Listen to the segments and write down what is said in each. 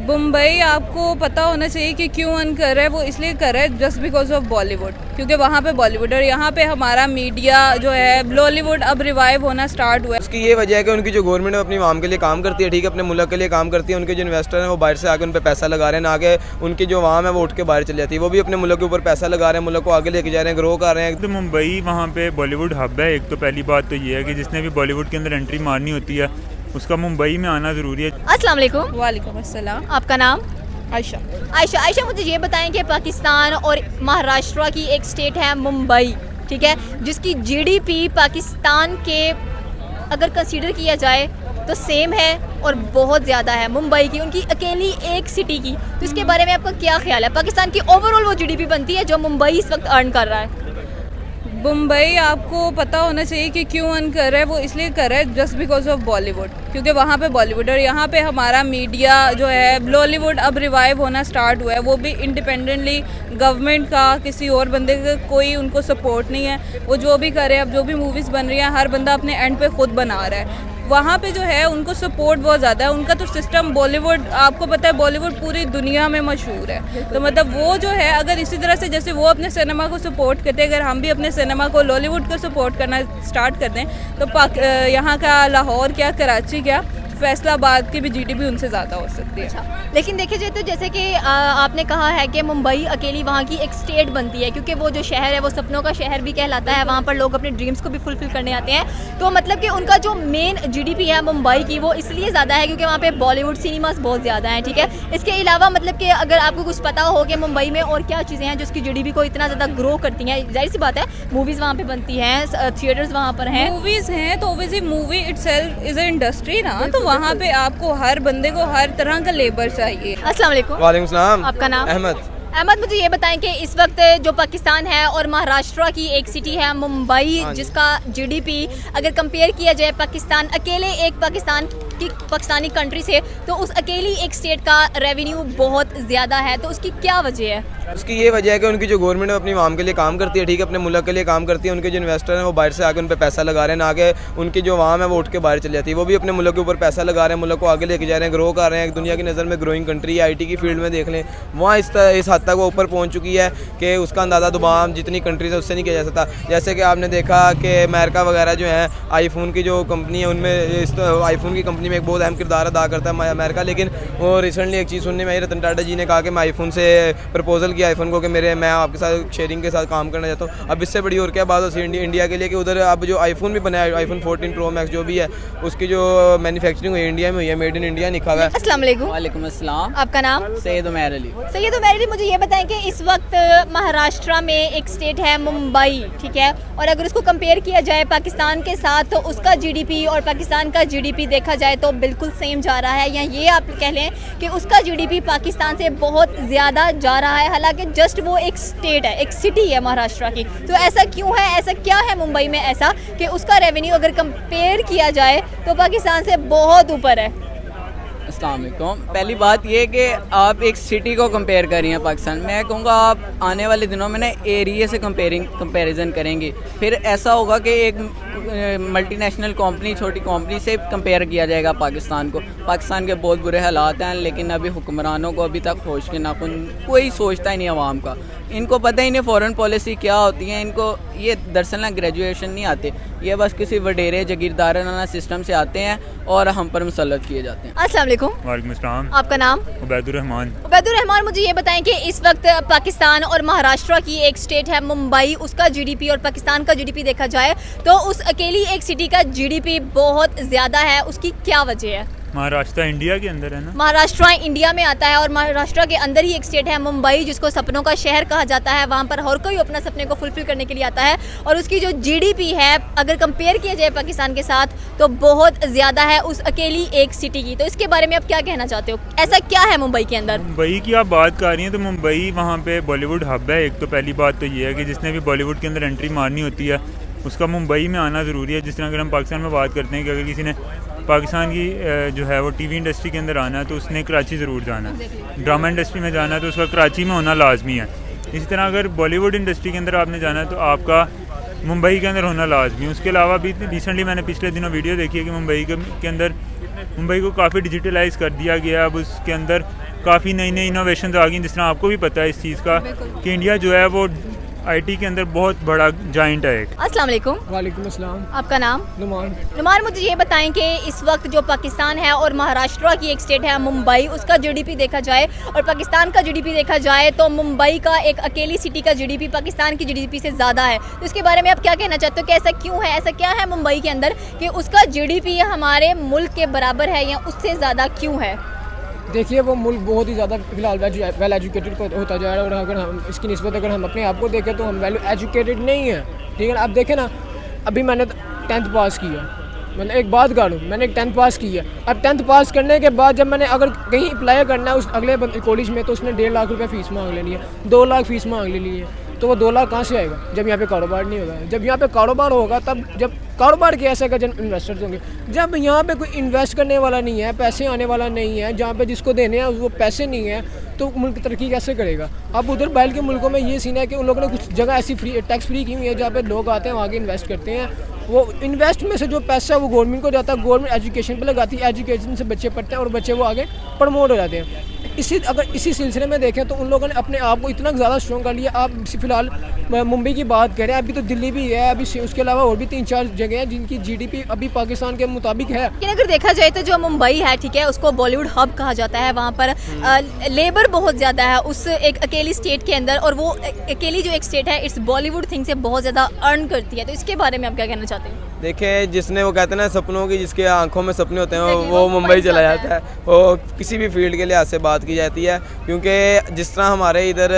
मुंबई आपको पता होना चाहिए कि क्यों अर्न कर रहा है। वो इसलिए कर रहा है जस्ट बिकॉज ऑफ बॉलीवुड, क्योंकि वहाँ पे बॉलीवुड और यहाँ पे हमारा मीडिया जो है बॉलीवुड अब रिवाइव होना स्टार्ट हुआ है। उसकी ये वजह है कि उनकी जो गवर्नमेंट है अपनी आवाम के लिए काम करती है, ठीक है, अपने मुल्क के लिए काम करती है। उनके जो इन्वेस्टर हैं वो बाहर से आके उन पर पैसा लगा रहे हैं, ना कि उनकी जो आवाम है वो उठ के बाहर चली जाती है। वो भी अपने मुल्क के ऊपर पैसा लगा रहे हैं, मुल्क को आगे लेके जा रहे हैं, ग्रो कर रहे हैं। तो मुंबई वहाँ पे बॉलीवुड हब है। एक तो पहली बात तो ये है कि जिसने भी बॉलीवुड के अंदर एंट्री मारनी होती है उसका मुंबई में आना ज़रूरी है। अस्सलाम वालेकुम। वालेकुम अस्सलाम। आपका नाम? आयशा। आयशा, मुझे ये बताएं कि पाकिस्तान और महाराष्ट्र की एक स्टेट है मुंबई, ठीक है, जिसकी जीडीपी पाकिस्तान के अगर कंसीडर किया जाए तो सेम है और बहुत ज़्यादा है मुंबई की, उनकी अकेली एक सिटी की। तो इसके बारे में आपका क्या ख्याल है? पाकिस्तान की ओवरऑल वो जीडीपी बनती है जो मुंबई इस वक्त अर्न कर रहा है। मुंबई आपको पता होना चाहिए कि क्यों अर्न कर रहा है। वो इसलिए कर रहा है जस्ट बिकॉज ऑफ बॉलीवुड, क्योंकि वहाँ पे बॉलीवुड और यहाँ पे हमारा मीडिया जो है बॉलीवुड अब रिवाइव होना स्टार्ट हुआ है। वो भी इंडिपेंडेंटली, गवर्नमेंट का किसी और बंदे का कोई उनको सपोर्ट नहीं है। वो जो भी कर रहे हैं, अब जो भी मूवीज़ बन रही हैं, हर बंदा अपने एंड पे खुद बना रहा है। वहाँ पे जो है उनको सपोर्ट बहुत ज़्यादा है। उनका तो सिस्टम बॉलीवुड, आपको पता है बॉलीवुड पूरी दुनिया में मशहूर है। तो मतलब वो जो है अगर इसी तरह से जैसे वो अपने सिनेमा को सपोर्ट करते हैं, अगर हम भी अपने सिनेमा को बॉलीवुड को सपोर्ट करना स्टार्ट कर दें तो यहाँ का लाहौर क्या, कराची क्या, फैसलाबाद की भी जीडीपी उनसे ज़्यादा हो सकती है। लेकिन देखिए जाए तो जैसे कि आपने कहा है कि मुंबई अकेली वहाँ की एक स्टेट बनती है, क्योंकि वो जो शहर है वो सपनों का शहर भी कहलाता है। वहाँ पर लोग अपने ड्रीम्स को भी फुलफिल करने आते हैं। तो मतलब कि उनका जो मेन जीडीपी है मुंबई की वो इसलिए ज़्यादा है क्योंकि वहाँ पे बॉलीवुड सिनेमास बहुत ज़्यादा हैं, ठीक है। इसके अलावा मतलब कि अगर आपको कुछ पता हो कि मुंबई में और क्या चीज़ें हैं जो उसकी जीडीपी को इतना ज़्यादा ग्रो करती हैं, जाहिर सी बात है मूवीज़ वहाँ पर बनती हैं, थिएटर्स वहाँ पर हैं, मूवीज़ हैं, तो obviously movie itself is a industry ना, तो वहाँ पे आपको हर बंदे को हर तरह का लेबर चाहिए। अस्सलाम वालेकुम। वालेकुम सलाम। आपका नाम? अहमद। मुझे ये बताएं कि इस वक्त जो पाकिस्तान है और महाराष्ट्र की एक सिटी है मुंबई, जिसका जीडीपी अगर कंपेयर किया जाए पाकिस्तान अकेले एक पाकिस्तानी कंट्री से, तो उस अकेली एक स्टेट का रेवेन्यू बहुत ज़्यादा है। तो उसकी क्या वजह है? उसकी ये वजह है कि उनकी जो गवर्नमेंट है अपनी आवाम के लिए काम करती है, ठीक है, अपने मुल्क के लिए काम करती है। उनके जो इन्वेस्टर हैं वो बाहर से आके उन पर पैसा लगा रहे हैं, ना कि उनकी जो आवाम है वो उठ के बाहर चली जाती है। वो भी अपने मुल्क के ऊपर पैसा लगा रहे हैं, मुल्क को आगे लेके जा रहे हैं, ग्रो कर रहे हैं। दुनिया की नज़र में ग्रोइंग कंट्री है। आईटी की फील्ड में देख लें, वहाँ इस हद तक वो ऊपर पहुँच चुकी है कि उसका अंदाज़ा दुबाम जितनी कंट्रीज है उससे नहीं किया जा सकता। जैसे कि आपने देखा कि अमेरिका वगैरह जो है, आईफोन की जो कंपनी है उनमें आईफोन की कंपनी में एक बहुत अहम किरदार अदा करता है अमेरिका। लेकिन वो रिसेंटली एक चीज़ सुनने में आई, रतन टाटा जी ने कहा कि मैं आईफोन से प्रपोजल किया आईफोन को कि मैं आपके साथ शेयरिंग के साथ काम करना चाहता हूँ। अब इससे बड़ी और क्या बात हो इंडिया के लिए कि उधर अब जो आईफोन भी बना है, आईफोन 14 प्रो मैक्स जो भी है, उसकी जो मैन्युफैक्चरिंग हुई है इंडिया में हुई है, मेड इन इंडिया लिखा हुआ है। अस्सलाम वालेकुम। वालेकुम अस्सलाम। आपका नाम? सैयद उमैर अली। सैयद उमैर अली, मुझे ये बताएं कि इस वक्त महाराष्ट्र में एक स्टेट है मुंबई, ठीक है, और अगर उसको कंपेयर किया जाए पाकिस्तान के साथ तो उसका जीडीपी और पाकिस्तान का जीडीपी देखा जाए तो बिल्कुल सेम जा रहा है, या ये आप कह लें कि उसका जीडीपी पाकिस्तान से बहुत ज़्यादा जा रहा है। हालांकि जस्ट वो एक स्टेट है, एक सिटी है महाराष्ट्र की। तो ऐसा क्यों है? ऐसा क्या है मुंबई में ऐसा कि उसका रेवेन्यू अगर कंपेयर किया जाए तो पाकिस्तान से बहुत ऊपर है? अस्सलाम वालेकुम। पहली बात ये कि आप एक सिटी को कंपेयर कर रही हैं पाकिस्तान। मैं कहूँगा आप आने वाले दिनों में ना एरिया से कंपैरिजन करेंगे, फिर ऐसा होगा कि एक मल्टीनेशनल कंपनी, छोटी कंपनी से कंपेयर किया जाएगा पाकिस्तान को। पाकिस्तान के बहुत बुरे हालात हैं, लेकिन अभी हुक्मरानों को अभी तक होश के नाखून, कोई सोचता ही नहीं आवाम का। इनको पता ही नहीं फ़ॉरेन पॉलिसी क्या होती है। इनको ये दरअसल ना ग्रेजुएशन नहीं आते, ये बस किसी वडेरे जागीरदाराना सिस्टम से आते हैं और हम पर मुसल्लत किए जाते हैं। अस्सलाम वालेकुम। वालेकुम अस्सलाम। आपका नाम? उबैदुर रहमान। उबैदुर रहमान, मुझे ये बताएं कि इस वक्त पाकिस्तान और महाराष्ट्र की एक स्टेट है मुंबई, उसका जीडीपी और पाकिस्तान का जीडीपी देखा जाए तो उस अकेली एक सिटी का जीडीपी बहुत ज़्यादा है। उसकी क्या वजह है? महाराष्ट्र इंडिया के अंदर है ना? महाराष्ट्र इंडिया में आता है और महाराष्ट्र के अंदर ही एक स्टेट है मुंबई, जिसको सपनों का शहर कहा जाता है। वहाँ पर हर कोई अपना सपने को फुलफिल करने के लिए आता है और उसकी जो जीडीपी है अगर कंपेयर किया जाए पाकिस्तान के साथ तो बहुत ज़्यादा है उस अकेली एक सिटी की। तो इसके बारे में आप क्या कहना चाहते हो? ऐसा क्या है मुंबई के अंदर? मुंबई की आप बात कर रही हैं तो मुंबई वहाँ पे बॉलीवुड हब है। एक तो पहली बात तो ये है कि जिसने भी बॉलीवुड के अंदर एंट्री मारनी होती है उसका मुंबई में आना ज़रूरी है। जिस तरह अगर हम पाकिस्तान में बात करते हैं कि अगर किसी ने पाकिस्तान की जो है वो टीवी इंडस्ट्री के अंदर आना है तो उसने कराची ज़रूर जाना है। ड्रामा इंडस्ट्री में जाना है तो उसका कराची में होना लाजमी है। इसी तरह अगर बॉलीवुड इंडस्ट्री के अंदर आपने जाना है तो आपका मुंबई के अंदर होना लाजमी। उसके अलावा भी रिसेंटली मैंने पिछले दिनों वीडियो देखी है कि मुंबई के अंदर मुंबई को काफ़ी डिजिटलाइज़ कर दिया गया। अब उसके अंदर काफ़ी नई नई इनोवेशन आ गई, जिस तरह आपको भी पता है इस चीज़ का कि इंडिया जो है वो आईटी के अंदर बहुत बड़ा जाइंट है एक। अस्सलाम वालेकुम। वालेकुम अस्सलाम। आपका नाम? नुमान, मुझे ये बताएं कि इस वक्त जो पाकिस्तान है और महाराष्ट्र की एक स्टेट है मुंबई, उसका जीडीपी देखा जाए और पाकिस्तान का जीडीपी देखा जाए तो मुंबई का एक अकेली सिटी का जीडीपी पाकिस्तान की जीडीपी से ज़्यादा है। तो इसके बारे में आप क्या कहना चाहते हो कि ऐसा क्यों है, ऐसा क्या है मुंबई के अंदर कि उसका जीडीपी हमारे मुल्क के बराबर है या उससे ज़्यादा क्यों है? देखिए वो मुल्क बहुत ही ज़्यादा फिलहाल वेल एजुकेटेड होता जा रहा है, और अगर हम इसकी निस्बत अगर हम अपने आप को देखें तो हम वेल एजुकेटेड नहीं है। ठीक है ना, अब देखें ना, अभी मैंने 10th पास किया, मतलब एक बात करूँ, मैंने 10th पास की है। अब 10th पास करने के बाद जब मैंने अगर कहीं अप्लाई करना है उस अगले कॉलेज में, तो उसने 1.5 लाख रुपये फ़ीस मांग लेनी है, 2 लाख फ़ीस मांग लेनी है। तो वो 2 लाख कहाँ से आएगा जब यहाँ पे कारोबार नहीं होगा? जब यहाँ पे कारोबार होगा तब, जब कारोबार कैसे होगा जब इन्वेस्टर्स होंगे। जब यहाँ पे कोई इन्वेस्ट करने वाला नहीं है, पैसे आने वाला नहीं है, जहाँ पे जिसको देने हैं वो पैसे नहीं है, तो मुल्क तरक्की कैसे करेगा? अब उधर बाहर के मुल्कों में ये सीन है कि उन लोगों ने कुछ जगह ऐसी टैक्स फ्री की हुई है जहाँ पे लोग आते हैं, आगे इन्वेस्ट करते हैं। वो इन्वेस्ट में से जो पैसा है वो गवर्नमेंट को जाता है, गवर्नमेंट एजुकेशन पे लगाती है, एजुकेशन से बच्चे पढ़ते हैं और बच्चे वो आगे प्रमोट हो जाते हैं। इसी सिलसिले में देखें तो उन लोगों ने अपने आप को इतना ज़्यादा स्ट्रॉन्ग कर लिया। आप फ़िलहाल मुंबई की बात करें, अभी तो दिल्ली भी है, अभी उसके अलावा और भी 3-4 जगह हैं जिनकी जीडीपी अभी पाकिस्तान के मुताबिक है। लेकिन अगर देखा जाए तो जो मुंबई है, ठीक है, उसको बॉलीवुड हब कहा जाता है। वहाँ पर लेबर बहुत ज़्यादा है उस एक अकेली स्टेट के अंदर, और वो अकेली जो एक स्टेट है इस बॉलीवुड थिंग से बहुत ज़्यादा अर्न करती है। तो इसके बारे में आप क्या कहना चाहते हैं? देखिए, जिसने वो कहते हैं ना सपनों की, जिसके आंखों में सपने होते हैं वो मुंबई चला जाता है। वो किसी भी फील्ड के लिहाज से बात की जाती है, क्योंकि जिस तरह हमारे इधर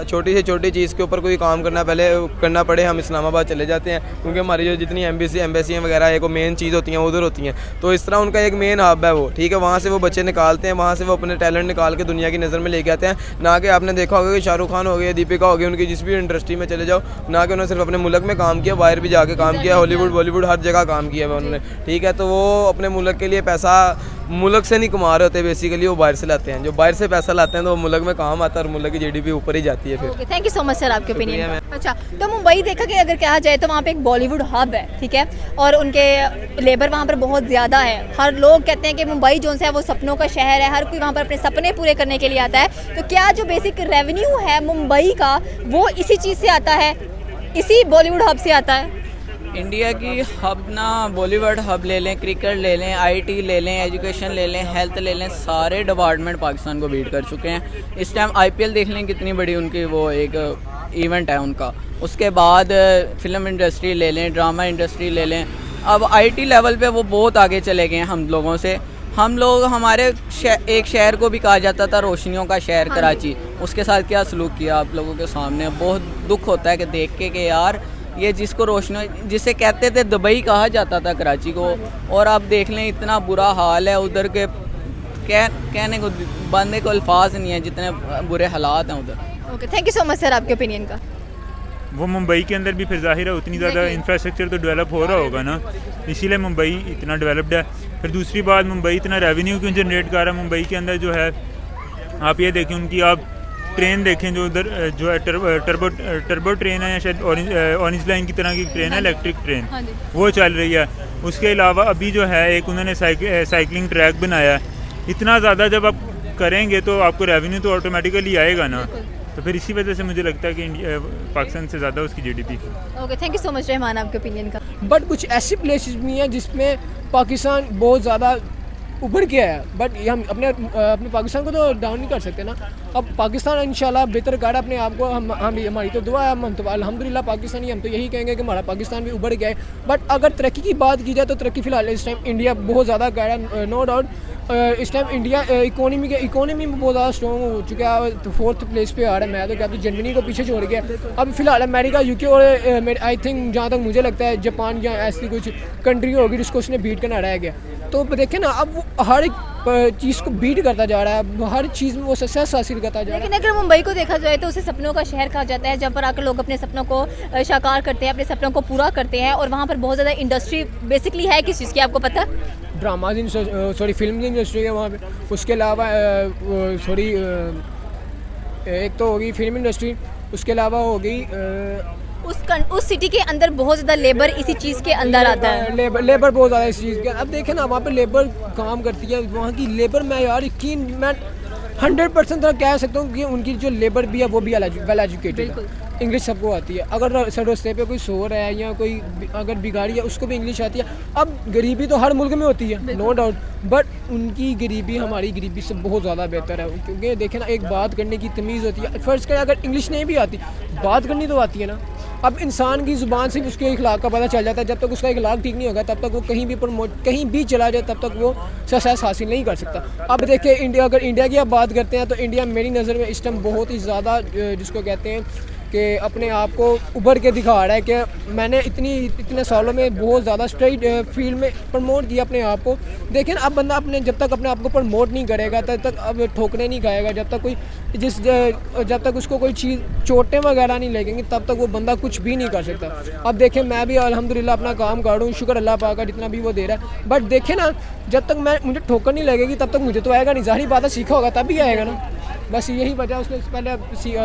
छोटी से छोटी चीज़ के ऊपर कोई काम करना पड़े, हम इस्लामाबाद चले जाते हैं, क्योंकि हमारी जो जितनी एम्बेसियाँ वगैरह एक मेन चीज़ होती हैं उधर होती हैं। तो इस तरह उनका एक मेन हब है वो, ठीक है, वहाँ से वो बच्चे निकालते हैं, वहाँ से वो अपने टैलेंट निकाल के दुनिया की नज़र में लेके आते हैं। ना कि आपने देखा होगा कि शाहरुख खान हो गया, दीपिका हो गई, उनकी जिस भी इंडस्ट्री में चले जाओ, ना कि उन्होंने सिर्फ अपने मुल्क में काम किया, बाहर भी जाके काम किया, हॉलीवुड बॉलीवुड हर जगह काम किया है उन्होंने। ठीक है, तो वो अपने मुल्क के लिए पैसा मुल्क से नहीं कमा रहे होते, बेसिकली वो बाहर से लाते हैं। जो बाहर से पैसा लाते हैं तो वो मुल्क में काम आता है और मुल्क की जीडीपी ऊपर ही जाती है फिर। Thank you so much sir आपके ओपिनियन। अच्छा, तो मुंबई देखा कि अगर कहा जाए तो वहाँ पे एक बॉलीवुड हब है, ठीक है, और उनके लेबर वहाँ पर बहुत ज़्यादा है। हर लोग कहते हैं कि मुंबई जो है वो सपनों का शहर है, हर कोई वहाँ पर अपने सपने पूरे करने के लिए आता है। तो क्या जो बेसिक रेवेन्यू है मुंबई का वो इसी चीज़ से आता है, इसी बॉलीवुड हब से आता है? इंडिया की हब ना, बॉलीवुड हब ले लें, क्रिकेट ले लें, आईटी ले लें, एजुकेशन ले लें, हेल्थ ले लें, सारे डिपार्टमेंट पाकिस्तान को बीट कर चुके हैं। इस टाइम आईपीएल देख लें कितनी बड़ी उनकी वो एक इवेंट है उनका। उसके बाद फिल्म इंडस्ट्री ले लें, ड्रामा इंडस्ट्री ले लें। अब आईटी लेवल पे वो बहुत आगे चले गए हैं हम लोगों से। हम लोग, हमारे एक शहर को भी कहा जाता था रोशनियों का शहर कराची, उसके साथ क्या सलूक किया आप लोगों के सामने। बहुत दुख होता है कि देख के कि यार ये जिसको रोशनी, जिसे कहते थे दुबई कहा जाता था कराची को, और आप देख लें इतना बुरा हाल है उधर के, कहने को बंदे को अल्फाज नहीं है जितने बुरे हालात हैं उधर। Okay, thank you so much sir आपके ओपिनियन का। वो मुंबई के अंदर भी फिर जाहिर है उतनी ज़्यादा इंफ्रास्ट्रक्चर तो डेवलप हो रहा होगा ना, इसीलिए मुंबई इतना डेवलप्ड है। फिर दूसरी बात, मुंबई इतना रेवेन्यू क्यों जनरेट कर रहा है? मुंबई के अंदर जो है, आप ये देखें, उनकी आप ट्रेन देखें जो उधर जो है टर्बो ट्रेन है, या शायद ऑरेंज लाइन की तरह की ट्रेन है, इलेक्ट्रिक ट्रेन, वो चल रही है। उसके अलावा अभी जो है एक उन्होंने साइकिलिंग ट्रैक बनाया है। इतना ज़्यादा जब आप करेंगे तो आपको रेवेन्यू तो ऑटोमेटिकली आएगा ना, तो फिर इसी वजह से मुझे लगता है कि इंडिया पाकिस्तान से ज़्यादा उसकी GDP. Okay, thank you so much Rahman आपके ओपिनियन का। बट कुछ ऐसी प्लेसेस भी हैं जिसमें पाकिस्तान बहुत ज़्यादा उभर के है, बट ये हम अपने पाकिस्तान को तो डाउन नहीं कर सकते ना। अब पाकिस्तान इंशाल्लाह बेहतर कर अपने आप को, हमारी तो दुआ है, हम तो अल्हम्दुलिल्लाह पाकिस्तानी, हम तो यही कहेंगे कि हमारा पाकिस्तान भी उभर गया है। बट अगर तरक्की की बात की जाए तो तरक्की फ़िलहाल इस टाइम इंडिया बहुत ज़्यादा कर रहा है, नो डाउट। इस टाइम इंडिया इकोनॉमी में बहुत ज़्यादा स्ट्रॉन्ग हो चुका है, तो 4th प्लेस पे आ रहा है। मैं तो कहता हूँ जर्मनी को पीछे छोड़ गया। अब फिलहाल अमेरिका, यूके और आई थिंक जहाँ तक मुझे लगता है जापान या ऐसी कुछ कंट्री होगी जिसको उसने बीट करना रह गया। तो देखें ना, अब वो हर एक चीज़ को बीट करता जा रहा है, हर चीज़ में वो सक्सेस हासिल करता जा रहा है। लेकिन अगर मुंबई को देखा जाए तो उसे सपनों का शहर कहा जाता है, जहाँ पर आकर लोग अपने सपनों को साकार करते हैं, अपने सपनों को पूरा करते हैं, और वहाँ पर बहुत ज़्यादा इंडस्ट्री बेसिकली है किस चीज़ की आपको पता है? ड्रामाज फिल्म इंडस्ट्री है वहाँ पे। उसके अलावा एक तो होगी फिल्म इंडस्ट्री, उसके अलावा होगी उस सिटी के अंदर बहुत ज़्यादा लेबर इसी चीज़ के अंदर आता है। लेबर बहुत ज़्यादा इस चीज़ के। अब देखें ना, वहाँ पे लेबर काम करती है, वहाँ की लेबर में यार यकीन, मैं 100% तो कह सकता हूँ कि उनकी जो लेबर भी है वो भी वेल एजुकेटेड है, इंग्लिश सबको आती है। अगर सर रास्ते पे कोई सो रहा है या कोई अगर भिखारी है उसको भी इंग्लिश आती है। अब गरीबी तो हर मुल्क में होती है, नो डाउट, बट उनकी गरीबी हमारी गरीबी से बहुत ज़्यादा बेहतर है। क्योंकि देखें ना, एक बात करने की तमीज़ होती है। फ़र्ज़ करें अगर इंग्लिश नहीं भी आती, बात करनी तो आती है ना। अब इंसान की ज़ुबान से भी उसके इखलाक का पता चल जाता है। जब तक उसका इखलाक ठीक नहीं होगा तब तक वो कहीं भी चला जाए तब तक वो सक्सेस हासिल नहीं कर सकता। अब देखिए अगर इंडिया की आप बात करते हैं तो इंडिया मेरी नज़र में इस टाइम बहुत ही ज़्यादा जिसको कहते हैं कि अपने आप को उभर के दिखा रहा है कि मैंने इतने सालों में बहुत ज़्यादा स्ट्रेट फील्ड में प्रमोट किया अपने आप को। देखें अब बंदा जब तक अपने आप को प्रमोट नहीं करेगा तब तक अब ठोकरे नहीं खाएगा। जब तक उसको कोई चीज़ चोटें वगैरह नहीं लगेंगी तब तक वो बंदा कुछ भी नहीं कर सकता। अब देखें मैं भी अल्हम्दुलिल्लाह अपना काम कर रहा हूँ, शुक्र अल्लाह पाक का जितना भी वो दे रहा है। बट देखें ना, जब तक मुझे ठोकर नहीं लगेगी तब तक मुझे तो आएगा नहीं। ज़ाहिर बात है, सीखा होगा तब भी आएगा ना। बस यही वजह, उसने पहले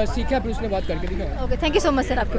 सीखा फिर उसने बात करके दिखाया। Okay, thank you so much sir आपके